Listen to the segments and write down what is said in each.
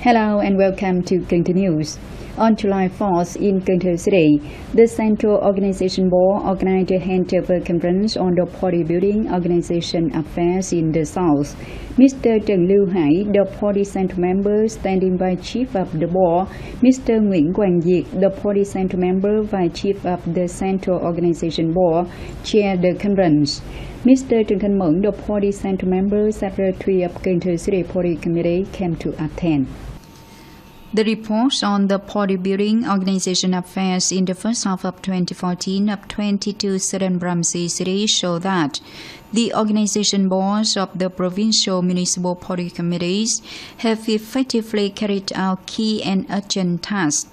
Hello and welcome to Kengter News. On July 4th in Kengter City, the Central Organization Board organized a handover conference on the party building organization affairs in the South. Mr. Trần Lưu Hải, the party central member, standing vice chief of the board, Mr. Nguyễn Quang Diệt, the party central member, vice chief of the Central Organization Board, chaired the conference. Mr. Trần Thanh Mẫn, the party central member, secretary of Kengter City Party Committee, came to attend. The reports on the party building organization affairs in the first half of 2014 of 22 southern Bramsi cities show that the organization boards of the provincial municipal party committees have effectively carried out key and urgent tasks.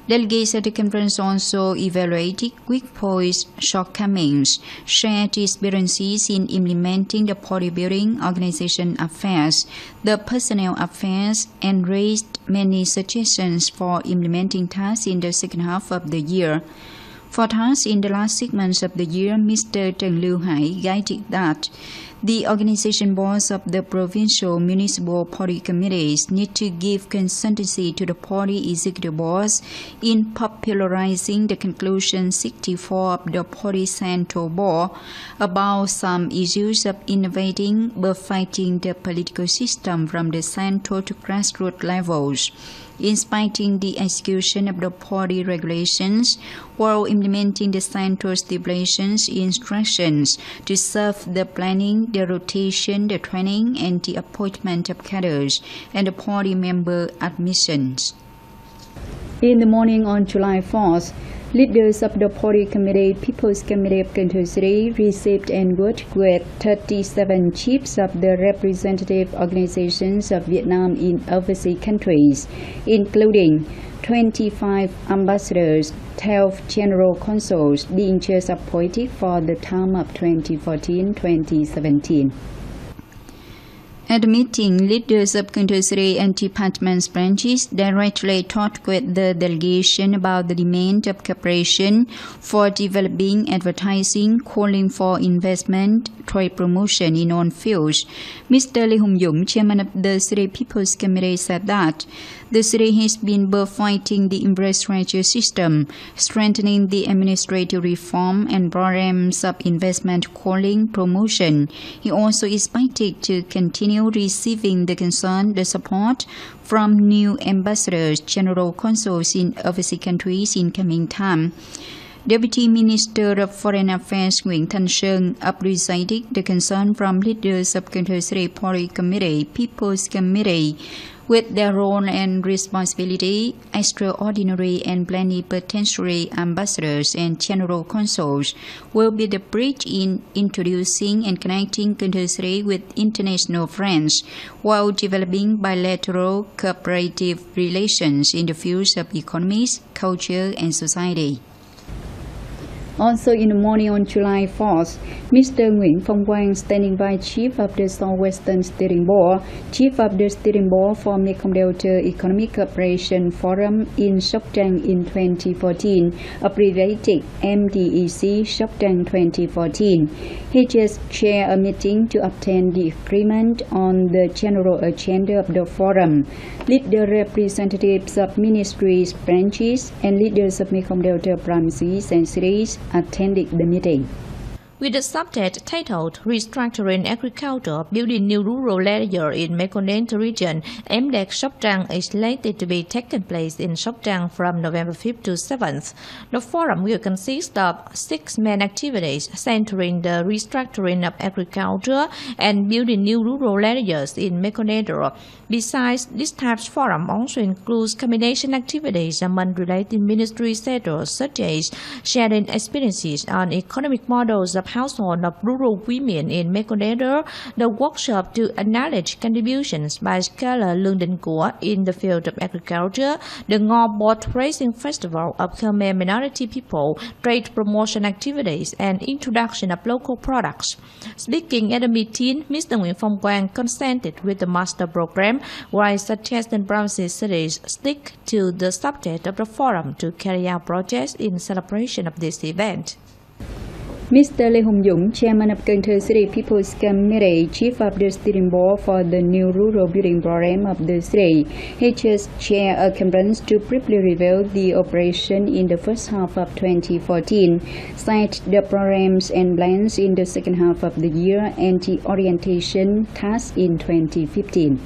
Delegates at the conference also evaluated weak points, shortcomings, shared experiences in implementing the party building organization affairs, the personnel affairs, and raised many suggestions for implementing tasks in the second half of the year. For tasks in the last 6 months of the year, Mr. Trần Lưu Hải guided that the organization boards of the provincial municipal party committees need to give consultancy to the party executive boards in popularizing the conclusion 64 of the party central board about some issues of innovating but fighting the political system from the central to grassroots levels, inspecting the execution of the party regulations while implementing the central stipulations instructions to serve the planning, the rotation, the training, and the appointment of cadres and the party member admissions. In the morning on July 4th, leaders of the party committee, People's Committee of Kengter City, received and worked with 37 chiefs of the representative organizations of Vietnam in overseas countries, including 25 ambassadors, 12 general consuls being just appointed for the term of 2014-2017. At the meeting, leaders of Kengter City and departments branches directly talked with the delegation about the demand of cooperation for developing advertising, calling for investment, trade promotion in all fields. Mr. Lê Hùng Dũng, chairman of the City People's Committee, said that the city has been both fighting the infrastructure system, strengthening the administrative reform and programs of investment calling promotion. He also expected to continue receiving the concern, the support from new ambassadors, general consuls in overseas countries in coming time. Deputy Minister of Foreign Affairs Nguyễn Thanh Sơn appreciated the concern from leaders of Kengter City Party Committee, People's Committee, with their role and responsibility. Extraordinary and plenipotentiary ambassadors and general consuls will be the bridge in introducing and connecting Kengter City with international friends while developing bilateral cooperative relations in the fields of economies, culture, and society. Also in the morning on July 4th, Mr. Nguyễn Phong Quang, standing vice chief of the Southwestern Steering Board, chief of the Steering Board for Mekong Delta Economic Cooperation Forum in Sóc Trăng in 2014, abbreviated MDEC Sóc Trăng 2014. He just chaired a meeting to obtain the agreement on the general agenda of the forum. Lead the representatives of ministries, branches, and leaders of Mekong Delta provinces and cities attended the meeting. With the subject titled Restructuring Agriculture, Building New Rural Area in Mekong Delta Region, MDEC Sóc Trăng is slated to be taking place in Sóc Trăng from November 5th to 7th. The forum will consist of 6 main activities centering the restructuring of agriculture and building new rural areas in Mekong Delta. Besides, this type's forum also includes combination activities among related ministry sectors such as sharing experiences on economic models of household of rural women in Mekong Delta, the workshop to acknowledge contributions by scholar Lương Đình Của in the field of agriculture, the Ngo Boat Racing Festival of Khmer minority people, trade promotion activities, and introduction of local products. Speaking at the meeting, Mr. Nguyễn Phong Quang consented with the master program, while suggesting provinces cities stick to the subject of the forum to carry out projects in celebration of this event. Mr. Lê Hùng Dũng, Chairman of Cần Thơ City People's Committee, Chief of the Steering Board for the new rural building program of the city, he just chaired a conference to briefly review the operation in the first half of 2014, cite the programs and plans in the second half of the year, and the orientation task in 2015.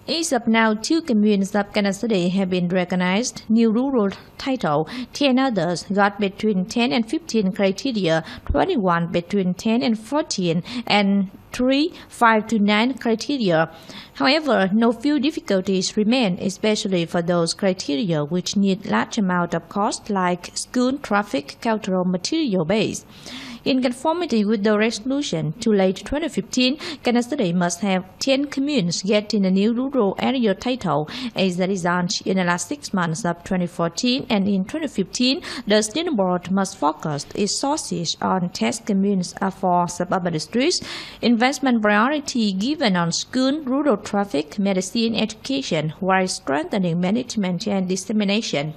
As of now, 2 communes of Kansas City have been recognized new rural title, 10 others got between 10 and 15 criteria, 21 between 10 and 14, and 3, 5 to 9 criteria. However, no few difficulties remain, especially for those criteria which need large amount of cost like school, traffic, cultural material base. In conformity with the resolution, to late 2015, Kansas City must have 10 communes getting a new rural area title as a result in the last 6 months of 2014, and in 2015, the Steering Board must focus its sources on test communes for suburban districts, investment priority given on school, rural traffic, medicine, education, while strengthening management and dissemination.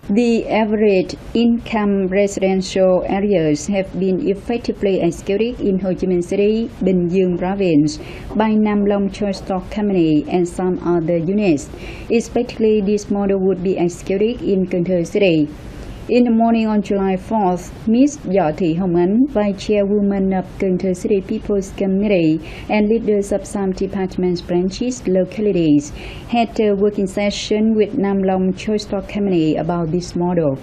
The average income residential areas have been effectively executed in Ho Chi Minh City, Bình Dương Province by Nam Long Choice Stock Company and some other units. Expectedly, this model would be executed in Cần Thơ City. In the morning on July 4th, Ms. Võ Thị Hồng Ánh, Vice Chairwoman of Cần Thơ City People's Committee, and leaders of some departments, branches, localities, had a working session with Nam Long Choice Stock Company about this model.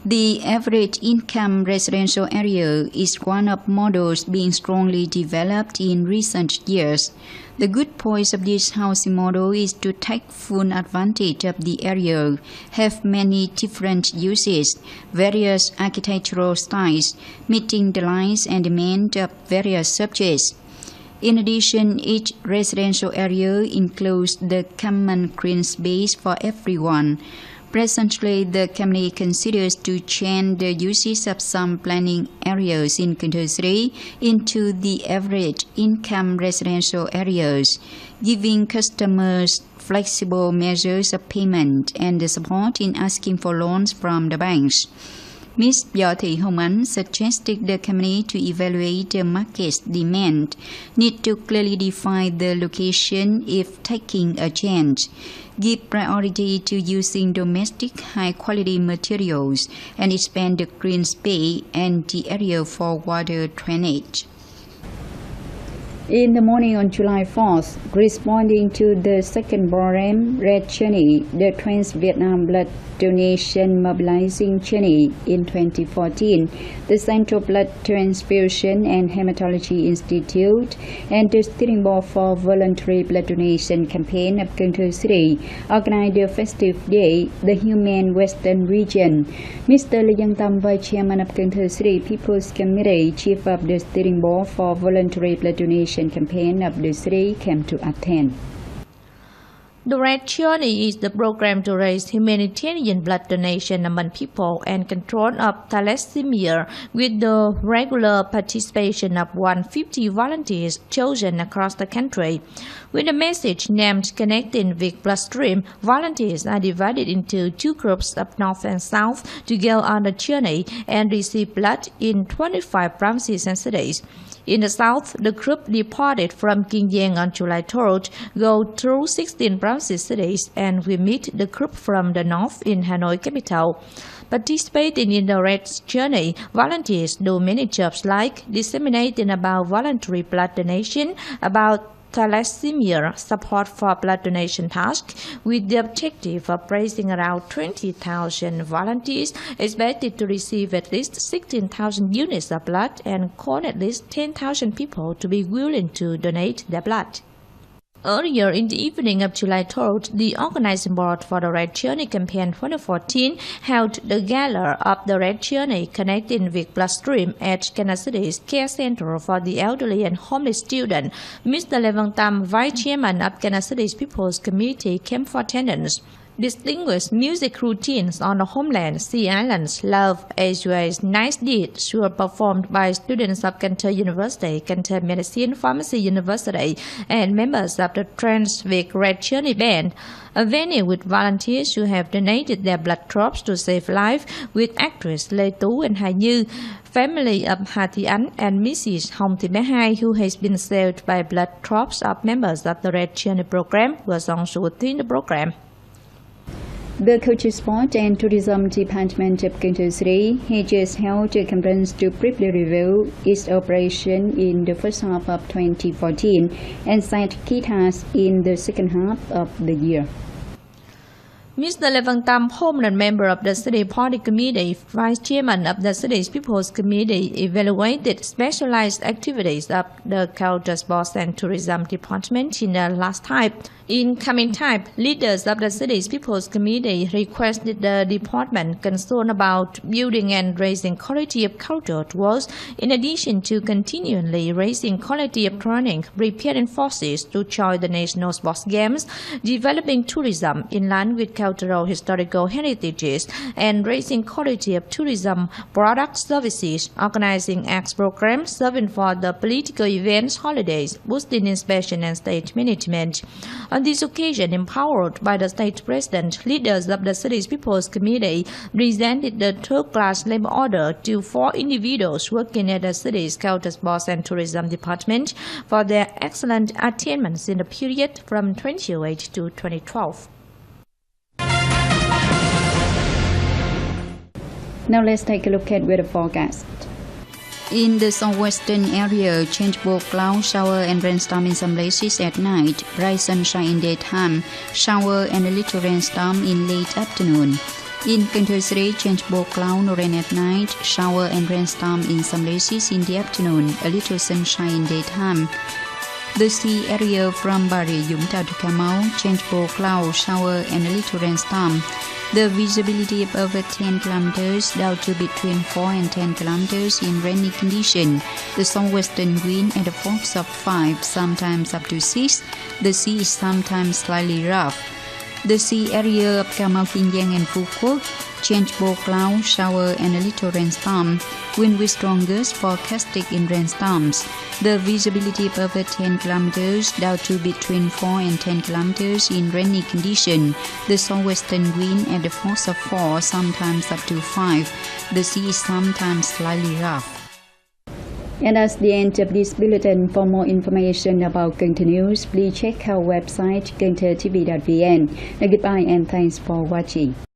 The average income residential area is one of models being strongly developed in recent years. The good point of this housing model is to take full advantage of the area, have many different uses, various architectural styles, meeting the needs and demand of various subjects. In addition, each residential area includes the common green space for everyone. Presently, the company considers to change the uses of some planning areas in Cần Thơ City into the average income residential areas, giving customers flexible measures of payment and the support in asking for loans from the banks. Ms. Võ Thị Hồng Ánh suggested the company to evaluate the market's demand, need to clearly define the location if taking a change, give priority to using domestic high-quality materials, and expand the green space and the area for water drainage. In the morning on July 4th, responding to the second program, Red Journey, the Trans-Vietnam Blood Donation Mobilizing Journey in 2014, the Central Blood Transfusion and Hematology Institute and the Steering Board for Voluntary Blood Donation Campaign of Cần Thơ City organized the festive day, the Human Western Region. Mr. Lê Văn Tâm, Vice Chairman of Cần Thơ City People's Committee, Chief of the Steering Board for Voluntary Blood Donation Campaign of the city, came to attend. The Red Journey is the program to raise humanitarian blood donation among people and control of thalassemia, with the regular participation of 150 volunteers chosen across the country. With a message named Connecting with Bloodstream, volunteers are divided into 2 groups of North and South to go on the journey and receive blood in 25 provinces and cities. In the south, the group departed from Kiên Giang on July 3rd, go through 16 provinces cities, and will meet the group from the north in Hanoi capital. Participating in the Red Journey, volunteers do many jobs like disseminating about voluntary blood donation, about thalassemia, support for blood donation tasks, with the objective of raising around 20,000 volunteers expected to receive at least 16,000 units of blood and call at least 10,000 people to be willing to donate their blood. Earlier in the evening of July 3rd, the organizing board for the Red Journey Campaign 2014 held the gala of the Red Journey Connecting with Bloodstream at Kansas City's Care Center for the Elderly and Homeless Students. Mr. Lê Văn Tâm, Vice Chairman of Kansas City's People's Committee, came for attendance. distinguished music routines on the homeland, sea islands, love, as well as nice deeds were performed by students of Cantor University, Cantor Medicine Pharmacy University, and members of the Transvic Red Journey Band, a venue with volunteers who have donated their blood drops to save life, with actress Lê Tú and Hà Như, family of Hà Thị Ánh and Mrs. Hồng Thị Bé Hai, who has been saved by blood drops of members of the Red Journey program, was also within the program. The Culture, Sport and Tourism Department of Cantor City has just held a conference to briefly review its operation in the first half of 2014 and set key tasks in the second half of the year. Mr. Lê Văn Tâm, prominent member of the City Party Committee, Vice Chairman of the City's People's Committee, evaluated specialized activities of the Culture, Sports and Tourism Department in the last time. In coming time, leaders of the City's People's Committee requested the department concerned about building and raising quality of culture towards, in addition to continually raising quality of training, preparing forces to join the national sports games, developing tourism in line with cultural historical heritages, and raising quality of tourism products services, organizing acts programs serving for the political events, holidays, boosting inspection and state management. On this occasion, empowered by the state president, leaders of the City's People's Committee presented the third-class labor order to 4 individuals working at the city's Culture, Sports and Tourism Department for their excellent attainments in the period from 2008 to 2012. Now let's take a look at weather forecast. In the southwestern area, changeable cloud, shower and rainstorm in some places at night, bright sunshine in daytime, shower and a little rainstorm in late afternoon. In Cantor City, changeable cloud, rain at night, shower and rainstorm in some places in the afternoon, a little sunshine in daytime. The sea area from Bà Rịa Vũng Tàu to Cà Mau, changeable cloud, shower and a little rainstorm. The visibility of over 10 kilometers down to between 4 and 10 kilometers in rainy condition. The southwestern wind at a force of 5, sometimes up to 6. The sea is sometimes slightly rough. The sea area of Cà Mau, Kiên Giang and Phú Quốc, changeable cloud, shower and a little rainstorm. Wind with strongest forecasted in rainstorms. The visibility of over 10 kilometers down to between 4 and 10 kilometers in rainy condition. The southwestern wind at the force of 4, sometimes up to 5. The sea is sometimes slightly rough. And that's the end of this bulletin. For more information about Cantor News, please check our website cantortv.vn. Goodbye and thanks for watching.